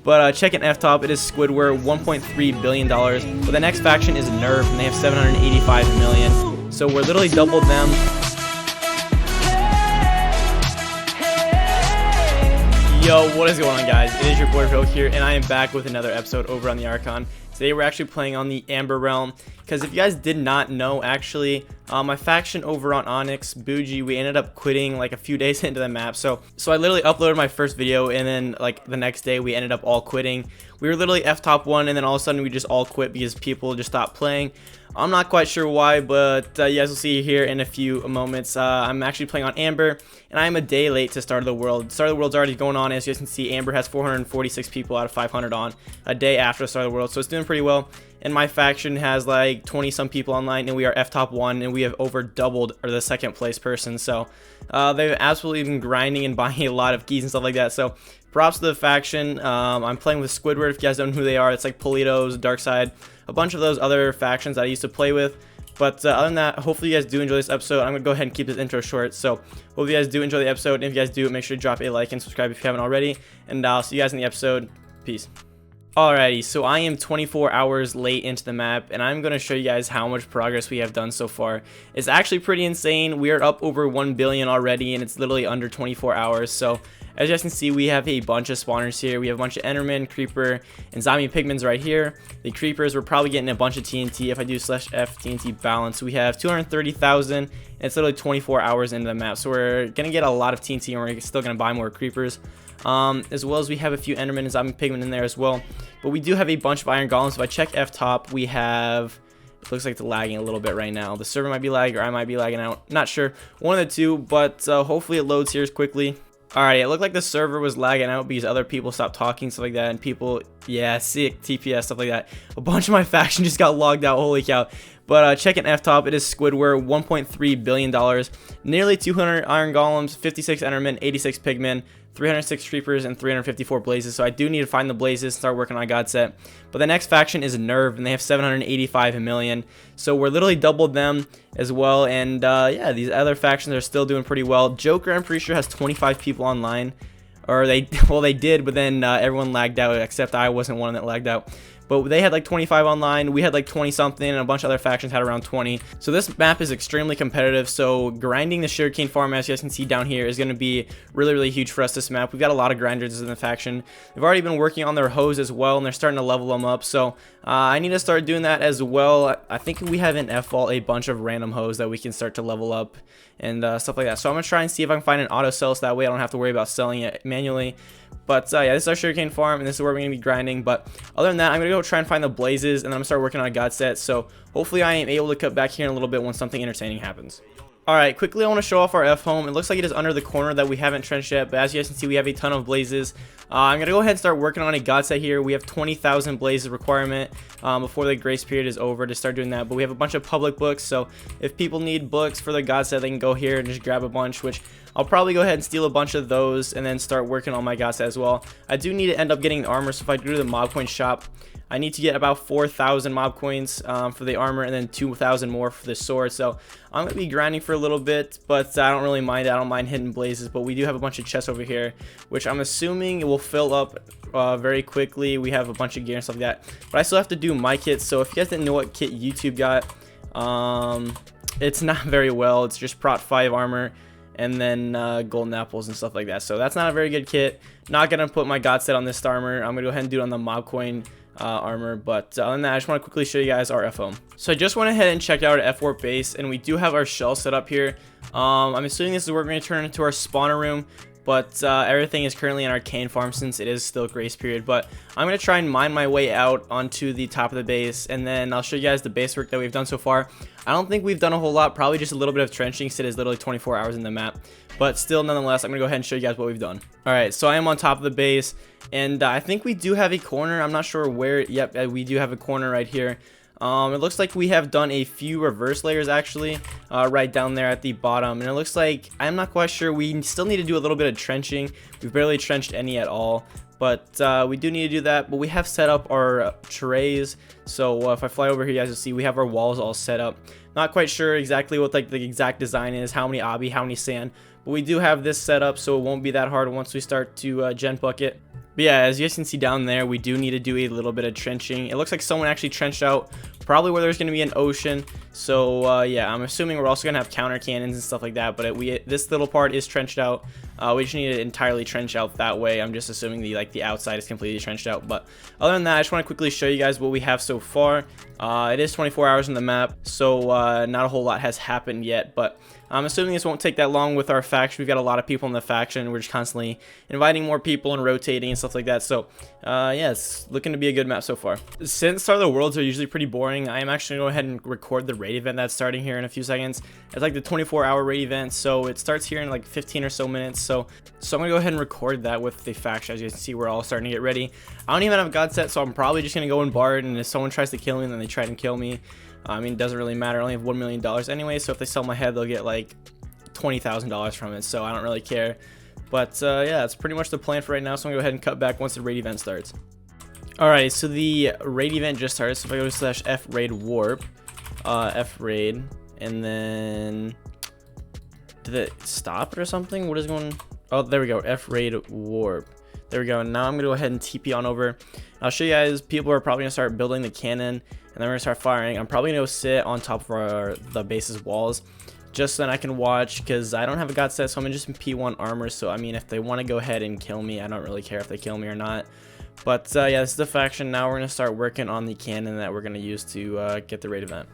But check in FTOP, it is Squidward, $1.3 billion. But the next faction is Nerf, and they have 785 million. So we're literally doubled them. Yo, what is going on, guys? It is your boy Ro here, and I am back with another episode over on the Archon. Today we're actually playing on the Amber Realm, because if you guys did not know, actually, my faction over on Onyx, Bougie, we ended up quitting like a few days into the map. So I literally uploaded my first video, and then like the next day we ended up all quitting. We were literally FTOP 1, and then all of a sudden we just all quit because people just stopped playing. I'm not quite sure why, but you guys will see here in a few moments. I'm actually playing on Amber, and I'm a day late to Start of the World. Start of the World's already going on. As you guys can see, Amber has 446 people out of 500 on a day after Start of the World, so it's doing pretty well. And my faction has like 20 some people online, and we are FTOP 1, and we have over doubled or the second place person. So they've absolutely been grinding and buying a lot of keys and stuff like that. So props to the faction. I'm playing with Squidward. If you guys don't know who they are, it's like Politos, Darkside, a bunch of those other factions that I used to play with. But other than that, hopefully you guys do enjoy this episode. I'm going to go ahead and keep this intro short. So hope you guys do enjoy the episode. And if you guys do, make sure to drop a like and subscribe if you haven't already. And I'll see you guys in the episode. Peace. Alrighty, so I am 24 hours late into the map, and I'm going to show you guys how much progress we have done so far. It's actually pretty insane. We are up over 1 billion already, and it's literally under 24 hours. So as you guys can see, we have a bunch of spawners here. We have a bunch of Enderman, Creeper, and Zombie Pigments right here. The Creepers, we're probably getting a bunch of TNT if I do /F TNT balance. We have 230,000, and it's literally 24 hours into the map. So we're going to get a lot of TNT, and we're still going to buy more Creepers. As well as we have a few Enderman and Zombie Pigment in there as well. But we do have a bunch of Iron Golems. If I check FTOP, we have... It looks like it's lagging a little bit right now. The server might be lagging, or I might be lagging out. Not sure. One of the two, but hopefully it loads here quickly. Alright, it looked like the server was lagging out because other people stopped talking, stuff like that, and people, yeah, sick, TPS, stuff like that. A bunch of my faction just got logged out, holy cow. But check in FTOP, it is Squidward, $1.3 billion, nearly 200 Iron Golems, 56 Endermen, 86 Pigmen, 306 Creepers, and 354 Blazes. So I do need to find the Blazes, start working on a God set. But the next faction is Nerve, and they have 785 million. So we're literally doubled them as well. And yeah, these other factions are still doing pretty well. Joker, I'm pretty sure, has 25 people online. Or they, well, they did, but then everyone lagged out, except I wasn't one that lagged out. But they had like 25 online, we had like 20 something, and a bunch of other factions had around 20. So this map is extremely competitive, so grinding the sugarcane farm, as you guys can see down here, is going to be really huge for us this map. We've got a lot of grinders in the faction. They've already been working on their hoes as well, and they're starting to level them up, so I need to start doing that as well. I think we have in F-Vault a bunch of random hoes that we can start to level up and stuff like that. So I'm going to try and see if I can find an auto sell, so that way I don't have to worry about selling it manually. But yeah, this is our sugarcane farm, and this is where we're going to be grinding. But other than that, I'm going to go try and find the Blazes, and then I'm going to start working on a God set. So hopefully I am able to cut back here in a little bit when something entertaining happens. Alright, quickly I want to show off our F home. It looks like it is under the corner that we haven't trenched yet, but as you guys can see, we have a ton of Blazes. I'm going to go ahead and start working on a God set here. We have 20,000 Blazes requirement before the grace period is over to start doing that, but we have a bunch of public books, so if people need books for the God set, they can go here and just grab a bunch, which I'll probably go ahead and steal a bunch of those and then start working on my God set as well. I do need to end up getting armor, so if I go to the mob coin shop, I need to get about 4,000 mob coins for the armor, and then 2,000 more for the sword. So I'm going to be grinding for a little bit, but I don't really mind it. I don't mind hitting Blazes, but we do have a bunch of chests over here, which I'm assuming it will fill up very quickly. We have a bunch of gear and stuff like that, but I still have to do my kits. So if you guys didn't know what kit YouTube got, it's not very well. It's just Prot 5 armor and then golden apples and stuff like that. So that's not a very good kit. Not going to put my God set on this armor. I'm going to go ahead and do it on the mob coin armor. But other than that, I just want to quickly show you guys our F home. So I just went ahead and checked out our F warp base, and we do have our shell set up here. I'm assuming this is where we're going to turn into our spawner room, but everything is currently in arcane farm since it is still grace period. But I'm going to try and mine my way out onto the top of the base, and then I'll show you guys the base work that we've done so far. I don't think we've done a whole lot, probably just a little bit of trenching since it is literally 24 hours in the map. But still, nonetheless, I'm going to go ahead and show you guys what we've done. Alright, so I am on top of the base, and I think we do have a corner. I'm not sure where. Yep, we do have a corner right here. It looks like we have done a few reverse layers actually, right down there at the bottom, and it looks like, I'm not quite sure, we still need to do a little bit of trenching. We've barely trenched any at all, but we do need to do that. But we have set up our trays, so if I fly over here, you guys will see we have our walls all set up. Not quite sure exactly what like the exact design is, how many obby, how many sand, but we do have this set up, so it won't be that hard once we start to gen bucket. But yeah, as you guys can see down there, we do need to do a little bit of trenching. It looks like someone actually trenched out probably where there's going to be an ocean. So yeah, I'm assuming we're also going to have counter cannons and stuff like that. But this little part is trenched out. We just need to entirely trench out that way. I'm just assuming the outside is completely trenched out. But other than that, I just want to quickly show you guys what we have so far. It is 24 hours in the map, so not a whole lot has happened yet. But I'm assuming this won't take that long with our faction. We've got a lot of people in the faction. We're just constantly inviting more people and rotating and stuff like that. So yeah, it's looking to be a good map so far. Since Start of the Worlds are usually pretty boring, I am actually going to go ahead and record the raid event that's starting here in a few seconds. It's like the 24-hour raid event, so it starts here in like 15 or so minutes. So I'm going to go ahead and record that with the faction. As you can see, we're all starting to get ready. I don't even have God set, so I'm probably just going to go in Bard, and if someone tries to kill me, then they try and kill me. I mean, it doesn't really matter. I only have $1 million anyway, so if they sell my head, they'll get like $20,000 from it, so I don't really care. But yeah, that's pretty much the plan for right now, so I'm going to go ahead and cut back once the raid event starts. Alright, so the raid event just started, so if I go to /f-raid warp, f-raid, and then did it stop it or something? What is going? Oh, there we go, f-raid warp. There we go. Now I'm going to go ahead and TP on over. I'll show you guys, people are probably going to start building the cannon, and then we're going to start firing. I'm probably going to go sit on top of the base's walls, just so that I can watch, because I don't have a God set, so I'm just in P1 armor. So I mean, if they want to go ahead and kill me, I don't really care if they kill me or not. But yeah, this is the faction. Now we're going to start working on the cannon that we're going to use to get the raid event.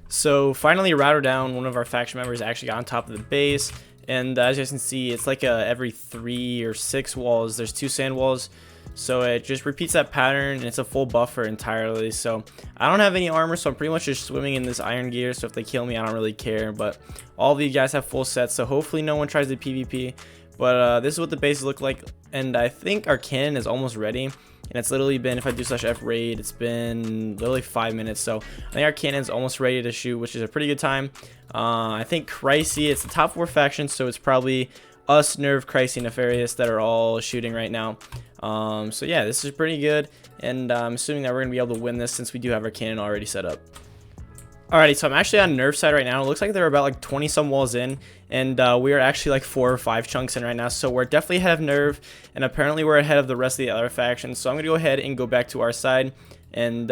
So finally, Router Down, one of our faction members, actually got on top of the base. And as you guys can see, it's like every 3 or 6 walls, there's 2 sand walls. So it just repeats that pattern, and it's a full buffer entirely. So I don't have any armor, so I'm pretty much just swimming in this iron gear. So if they kill me, I don't really care. But all of you guys have full sets, so hopefully no one tries to PvP. But this is what the bases look like, and I think our cannon is almost ready. And it's literally been, if I do /f-raid, it's been literally 5 minutes. So I think our cannon's almost ready to shoot, which is a pretty good time. I think Cricey, it's the top 4 factions, so it's probably us, Nerve, Cricey, Nefarious that are all shooting right now. So yeah, this is pretty good, and I'm assuming that we're going to be able to win this since we do have our cannon already set up. Alrighty, so I'm actually on Nerve side right now. It looks like they're about like 20 some walls in, and we are actually like 4 or 5 chunks in right now. So we're definitely ahead of Nerve, and apparently we're ahead of the rest of the other factions. So I'm going to go ahead and go back to our side and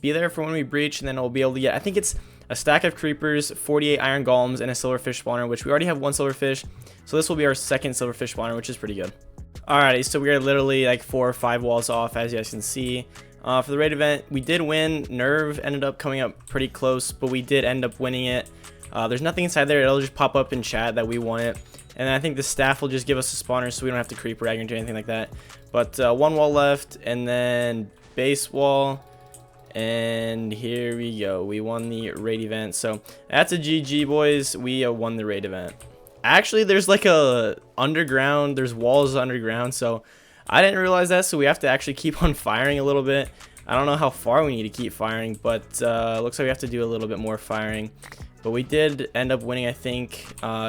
be there for when we breach, and then we'll be able to get, I think it's a stack of creepers, 48 iron golems, and a silverfish spawner, which we already have 1 silverfish. So this will be our 2nd silverfish spawner, which is pretty good. Alrighty, so we are literally like 4 or 5 walls off, as you guys can see. For the raid event, we did win. Nerve ended up coming up pretty close, but we did end up winning it. There's nothing inside there. It'll just pop up in chat that we won it. And I think the staff will just give us a spawner, so we don't have to creep rag or do anything like that. But 1 wall left, and then base wall. And here we go. We won the raid event. So that's a GG, boys. We won the raid event. Actually, there's like a underground. There's walls underground, so I didn't realize that, so we have to actually keep on firing a little bit. I don't know how far we need to keep firing, but looks like we have to do a little bit more firing. But we did end up winning, I think,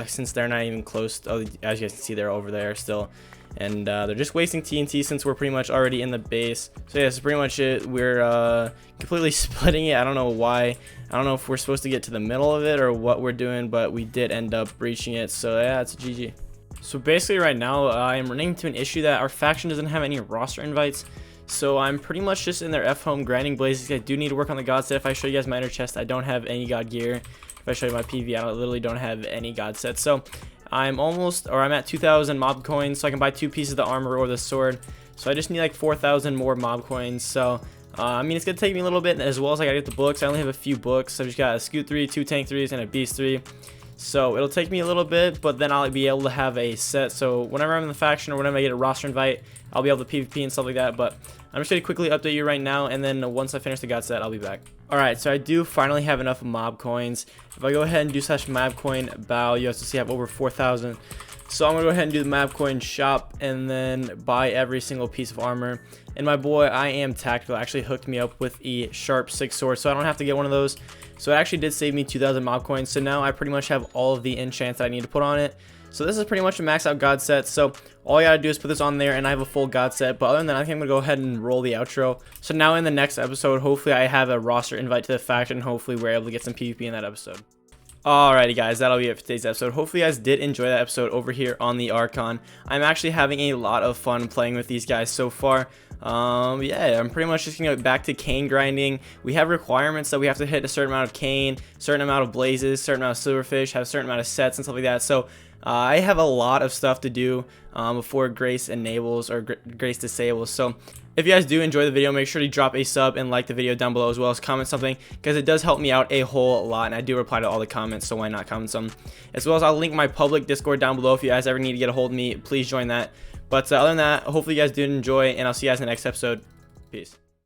since they're not even close. Oh, as you guys can see, they're over there still. And they're just wasting TNT since we're pretty much already in the base. So yeah, that's pretty much it. We're completely splitting it. I don't know why. I don't know if we're supposed to get to the middle of it or what we're doing, but we did end up breaching it. So yeah, it's a GG. So basically right now, I'm running into an issue that our faction doesn't have any roster invites. So I'm pretty much just in their F-home grinding blazes. I do need to work on the God set. If I show you guys my inner chest, I don't have any God gear. If I show you my PV, I literally don't have any God sets. So I'm at 2,000 mob coins, so I can buy 2 pieces of the armor or the sword. So I just need like 4,000 more mob coins. So I mean, it's gonna take me a little bit, as well as I gotta get the books. I only have a few books. I've just got a scoot 3, 2 tank 3s, and a beast 3. So it'll take me a little bit, but then I'll be able to have a set. So whenever I'm in the faction or whenever I get a roster invite, I'll be able to PvP and stuff like that. But I'm just going to quickly update you right now, and then once I finish the God set, I'll be back. Alright, so I do finally have enough mob coins. If I go ahead and do /mob coin bow, you guys will see I have over 4,000. So I'm going to go ahead and do the mob coin shop and then buy every single piece of armor. And my boy, I Am Tactical, actually hooked me up with a sharp 6 sword, so I don't have to get one of those. So it actually did save me 2,000 mob coins. So now I pretty much have all of the enchants that I need to put on it. So this is pretty much a max out God set. So all I gotta do is put this on there and I have a full God set. But other than that, I think I'm gonna go ahead and roll the outro. So now in the next episode, hopefully I have a roster invite to the faction. Hopefully we're able to get some PvP in that episode. Alrighty guys, that'll be it for today's episode. Hopefully you guys did enjoy that episode over here on the Archon. I'm actually having a lot of fun playing with these guys so far. Yeah, I'm pretty much just gonna go back to cane grinding. We have requirements that we have to hit a certain amount of cane, certain amount of blazes, certain amount of silverfish, have a certain amount of sets and stuff like that. So I have a lot of stuff to do before Grace enables or Grace disables. So if you guys do enjoy the video, make sure to drop a sub and like the video down below, as well as comment something, because it does help me out a whole lot, and I do reply to all the comments, so why not comment some. As well as I'll link my public Discord down below. If you guys ever need to get a hold of me, please join that. But other than that, hopefully you guys did enjoy, and I'll see you guys in the next episode. Peace.